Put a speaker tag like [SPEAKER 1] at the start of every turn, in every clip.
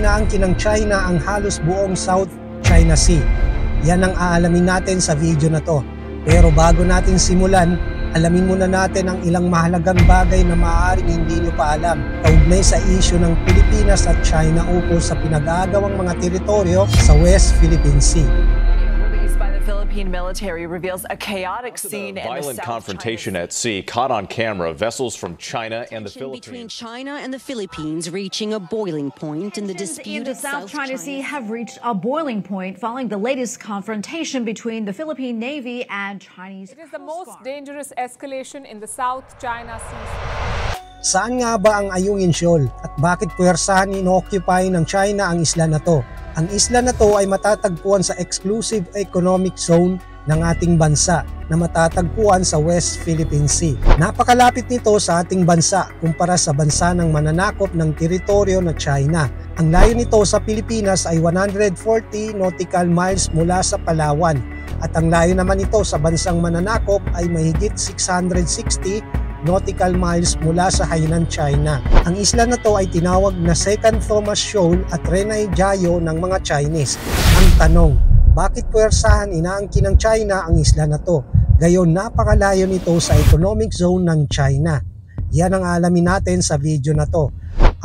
[SPEAKER 1] inaangkin ng China ang halos buong South China Sea? Yan ang aalamin natin sa video na to. Pero bago natin simulan, alamin muna natin ang ilang mahalagang bagay na maaaring hindi nyo pa alam kaugnay sa issue ng Pilipinas at China ukol sa pinag-aagawang mga teritoryo sa West Philippine Sea.
[SPEAKER 2] Philippine military reveals a chaotic scene in the
[SPEAKER 3] violent
[SPEAKER 2] South
[SPEAKER 3] confrontation
[SPEAKER 2] China
[SPEAKER 3] at sea caught on camera. Vessels from China and the Philippines.
[SPEAKER 4] Between China and the Philippines reaching a boiling point in the disputed
[SPEAKER 5] South China Sea have reached a boiling point following the latest confrontation between the Philippine Navy and Chinese.
[SPEAKER 6] It is the most dangerous escalation in the South China Sea.
[SPEAKER 1] Saan nga ba ang Ayungin Shoal at bakit puwersahan ino-occupy ng China ang isla na to? Ang isla na to ay matatagpuan sa exclusive economic zone ng ating bansa na matatagpuan sa West Philippine Sea. Napakalapit nito sa ating bansa kumpara sa bansa ng mananakop ng teritoryo na China. Ang layo nito sa Pilipinas ay 140 nautical miles mula sa Palawan at ang layo naman nito sa bansang mananakop ay mahigit 660 nautical miles mula sa Hainan, China. Ang isla na to ay tinawag na Second Thomas Shoal at Renai Jiao ng mga Chinese. Ang tanong, bakit puwersahan inaangkin ng China ang isla na to? Gayon napakalayo nito sa economic zone ng China. Yan ang alamin natin sa video na to.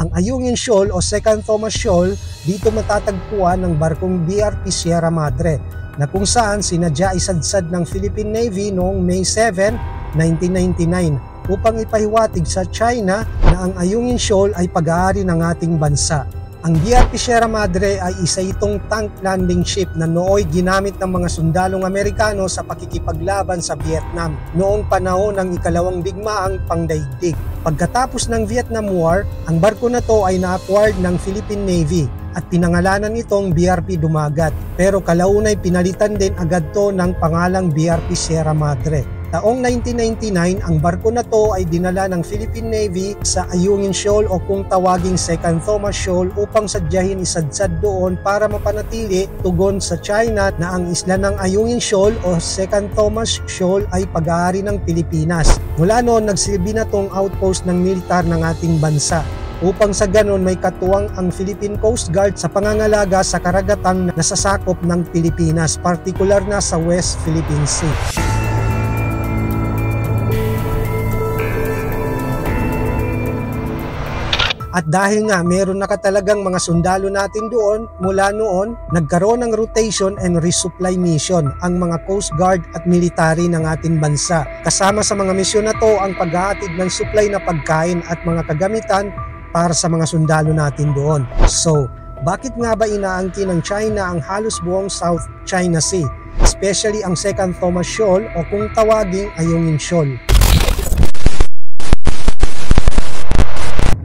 [SPEAKER 1] Ang Ayungin Shoal o Second Thomas Shoal, dito matatagpuan ng barkong BRP Sierra Madre na kung saan sinadya isadsad ng Philippine Navy noong May 7, 1999 upang ipahiwatig sa China na ang Ayungin Shoal ay pag-aari ng ating bansa. Ang BRP Sierra Madre ay isa itong tank landing ship na nooy ginamit ng mga sundalong Amerikano sa pakikipaglaban sa Vietnam noong panahon ng ikalawang digmaang pangdaigdig. Pagkatapos ng Vietnam War, ang barko na to ay na-acquired ng Philippine Navy at pinangalanan itong BRP Dumagat. Pero kalaunay pinalitan din agad to ng pangalang BRP Sierra Madre. Taong 1999, ang barko na to ay dinala ng Philippine Navy sa Ayungin Shoal o kung tawaging Second Thomas Shoal upang sadyahin isadsad doon para mapanatili tugon sa China na ang isla ng Ayungin Shoal o Second Thomas Shoal ay pag-aari ng Pilipinas. Mula noon, nagsilbi na tong outpost ng militar ng ating bansa upang sa ganon may katuwang ang Philippine Coast Guard sa pangangalaga sa karagatang nasasakop ng Pilipinas, partikular na sa West Philippine Sea. At dahil nga meron na talagang mga sundalo natin doon, mula noon, nagkaroon ng rotation and resupply mission ang mga Coast Guard at military ng ating bansa. Kasama sa mga misyon na to ang paghahatid ng supply na pagkain at mga kagamitan para sa mga sundalo natin doon. So, bakit nga ba inaangkin ng China ang halos buong South China Sea, especially ang Second Thomas Shoal o kung tawaging Ayungin Shoal?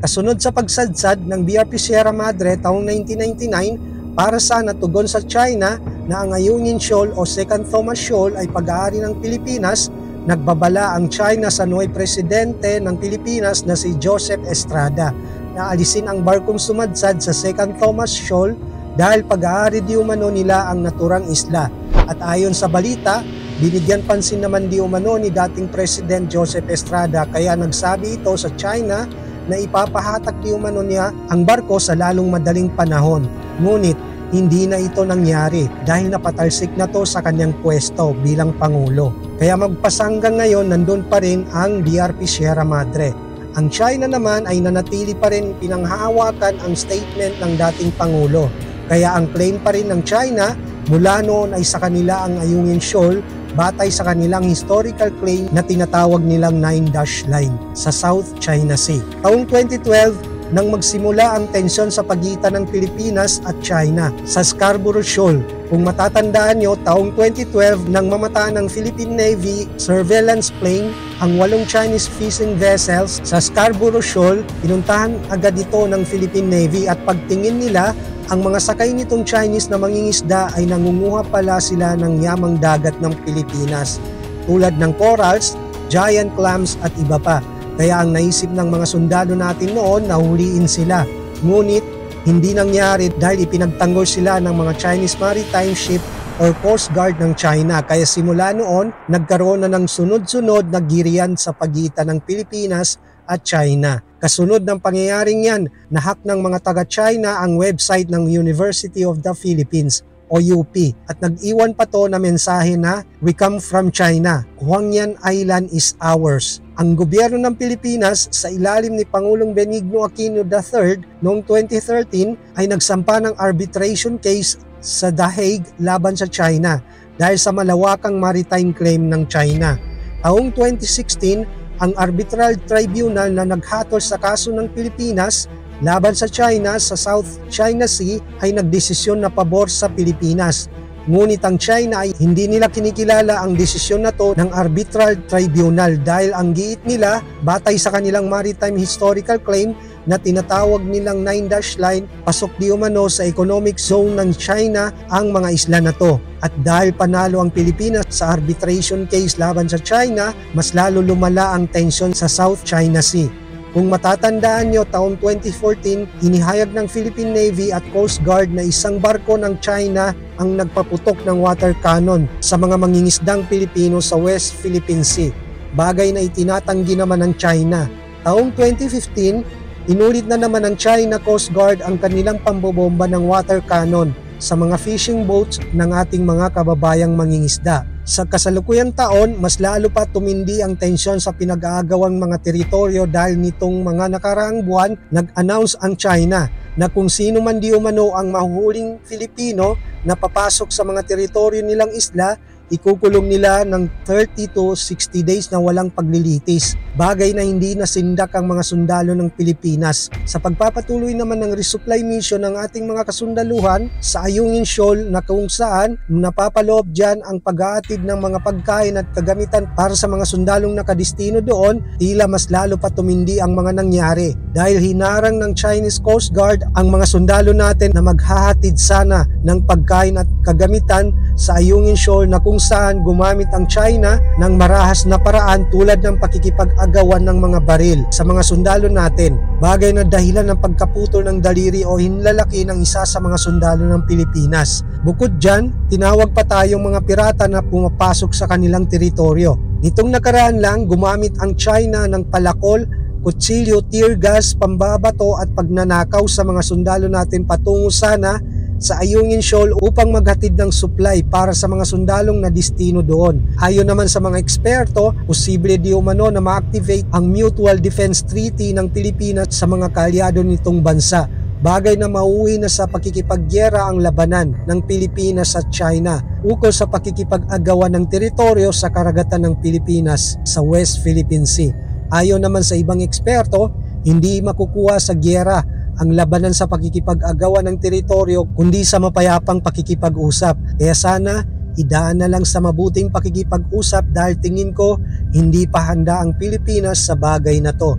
[SPEAKER 1] Kasunod sa pagsadsad ng BRP Sierra Madre taong 1999 para sana tugon sa China na ang Ayungin Shoal o Second Thomas Shoal ay pag-aari ng Pilipinas, nagbabala ang China sa noy presidente ng Pilipinas na si Joseph Estrada na alisin ang barkong sumadsad sa Second Thomas Shoal dahil pag-aari di umano nila ang naturang isla. At ayon sa balita, binigyan pansin naman di umano ni dating President Joseph Estrada kaya nagsabi ito sa China na ipapahatak di umano niya ang barko sa lalong madaling panahon. Ngunit hindi na ito nangyari dahil napatalsik na to sa kanyang pwesto bilang Pangulo. Kaya magpasanggang ngayon nandun pa rin ang BRP Sierra Madre. Ang China naman ay nanatili pa rin pinanghahawakan ang statement ng dating Pangulo. Kaya ang claim pa rin ng China mula noon ay sa kanila ang Ayungin Shoal batay sa kanilang historical claim na tinatawag nilang 9-dash line sa South China Sea. Taong 2012, nang magsimula ang tensyon sa pagitan ng Pilipinas at China sa Scarborough Shoal. Kung matatandaan nyo, taong 2012 nang mamataan ng Philippine Navy surveillance plane ang 8 Chinese fishing vessels sa Scarborough Shoal, pinuntahan agad ito ng Philippine Navy at pagtingin nila, ang mga sakay nitong Chinese na mangingisda ay nangunguha pala sila ng yamang dagat ng Pilipinas tulad ng corals, giant clams at iba pa. Kaya ang naisip ng mga sundalo natin noon na huliin sila. Ngunit hindi nangyari dahil ipinagtanggol sila ng mga Chinese maritime ship or Coast Guard ng China. Kaya simula noon, nagkaroon na ng sunod-sunod na girian sa pagitan ng Pilipinas at China. Kasunod ng pangyayaring yan, nahack ng mga taga-China ang website ng University of the Philippines o UP at nag-iwan pa to na mensahe na "We come from China. Huangyan Island is ours." Ang gobyerno ng Pilipinas sa ilalim ni Pangulong Benigno Aquino III noong 2013 ay nagsampa ng arbitration case sa The Hague laban sa China dahil sa malawakang maritime claim ng China. Taong 2016, ang Arbitral Tribunal na naghatol sa kaso ng Pilipinas laban sa China sa South China Sea ay nagdesisyon na pabor sa Pilipinas. Ngunit ang China ay hindi nila kinikilala ang desisyon na to ng Arbitral Tribunal dahil ang giit nila batay sa kanilang maritime historical claim na tinatawag nilang 9-dash line, pasok di umano sa economic zone ng China ang mga isla na to. At dahil panalo ang Pilipinas sa arbitration case laban sa China, mas lalo lumala ang tensyon sa South China Sea. Kung matatandaan nyo, taong 2014, inihayag ng Philippine Navy at Coast Guard na isang barko ng China ang nagpaputok ng water cannon sa mga mangingisdang Pilipino sa West Philippine Sea, bagay na itinatanggi naman ng China. Taong 2015, inulit na naman ng China Coast Guard ang kanilang pambobomba ng water cannon sa mga fishing boats ng ating mga kababayang mangingisda. Sa kasalukuyang taon, mas lalo pa tumindi ang tensyon sa pinag-aagawang mga teritoryo dahil nitong mga nakaraang buwan, nag-announce ang China na kung sino man di umano ang mahuhuling Filipino na papasok sa mga teritoryo nilang isla, ikukulong nila ng 30 to 60 days na walang paglilitis. Bagay na hindi nasindak ang mga sundalo ng Pilipinas. Sa pagpapatuloy naman ng resupply mission ng ating mga kasundaluhan sa Ayungin Shoal na kung saan napapaloob dyan ang pag-aatid ng mga pagkain at kagamitan para sa mga sundalong nakadistino doon, tila mas lalo pa tumindi ang mga nangyari dahil hinarang ng Chinese Coast Guard ang mga sundalo natin na maghahatid sana ng pagkain at kagamitan sa Ayungin Shoal na kung saan gumamit ang China ng marahas na paraan tulad ng pakikipag-agawan ng mga baril sa mga sundalo natin, bagay na dahilan ng pagkaputol ng daliri o hinlalaki ng isa sa mga sundalo ng Pilipinas. Bukod dyan, tinawag pa tayong mga pirata na pumapasok sa kanilang teritoryo. Nitong nakaraan lang, gumamit ang China ng palakol, kutsilyo, tear gas, pambabato at pagnanakaw sa mga sundalo natin patungo sana sa Ayungin Shoal upang maghatid ng supply para sa mga sundalong na destino doon. Ayon naman sa mga eksperto, posible di umano na ma-activate ang Mutual Defense Treaty ng Pilipinas sa mga kaalyado nitong bansa. Bagay na mauwi na sa pakikipagyera ang labanan ng Pilipinas at China ukol sa pakikipag-agawan ng teritoryo sa karagatan ng Pilipinas sa West Philippine Sea. Ayon naman sa ibang eksperto, hindi makukuha sa gyera ang labanan sa pakikipag-agawan ng teritoryo kundi sa mapayapang pakikipag-usap. Kaya sana idaan na lang sa mabuting pakikipag-usap dahil tingin ko hindi pa handa ang Pilipinas sa bagay na to.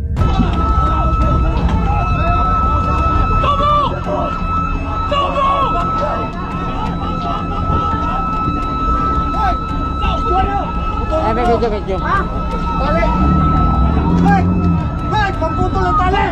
[SPEAKER 7] Pagputol ng tali!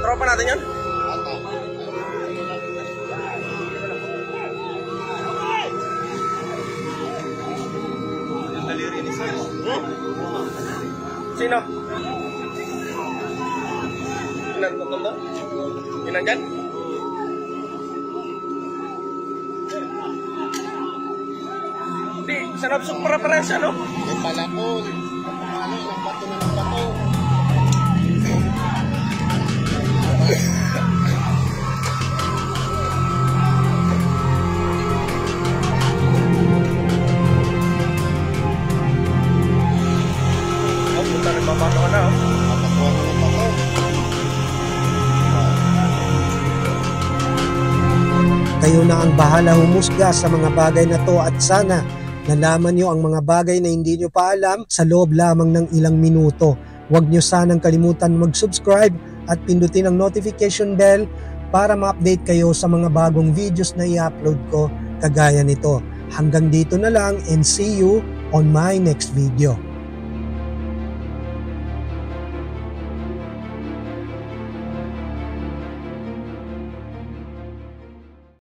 [SPEAKER 8] Tropa natin yan? Sino? Inan dyan? Di, sanapsok para siya, no?
[SPEAKER 9] May palakol. Ano, ilang bato na ng bato.
[SPEAKER 8] Oh, puta, nagbabato ka na, oh.
[SPEAKER 9] Papakuha na ng bato.
[SPEAKER 1] Kayo na ang bahala humusga sa mga bagay na to at sana nalaman nyo ang mga bagay na hindi nyo pa alam sa loob lamang ng ilang minuto. Huwag nyo sanang kalimutan mag-subscribe at pindutin ang notification bell para ma-update kayo sa mga bagong videos na i-upload ko kagaya nito. Hanggang dito na lang and see you on my next video.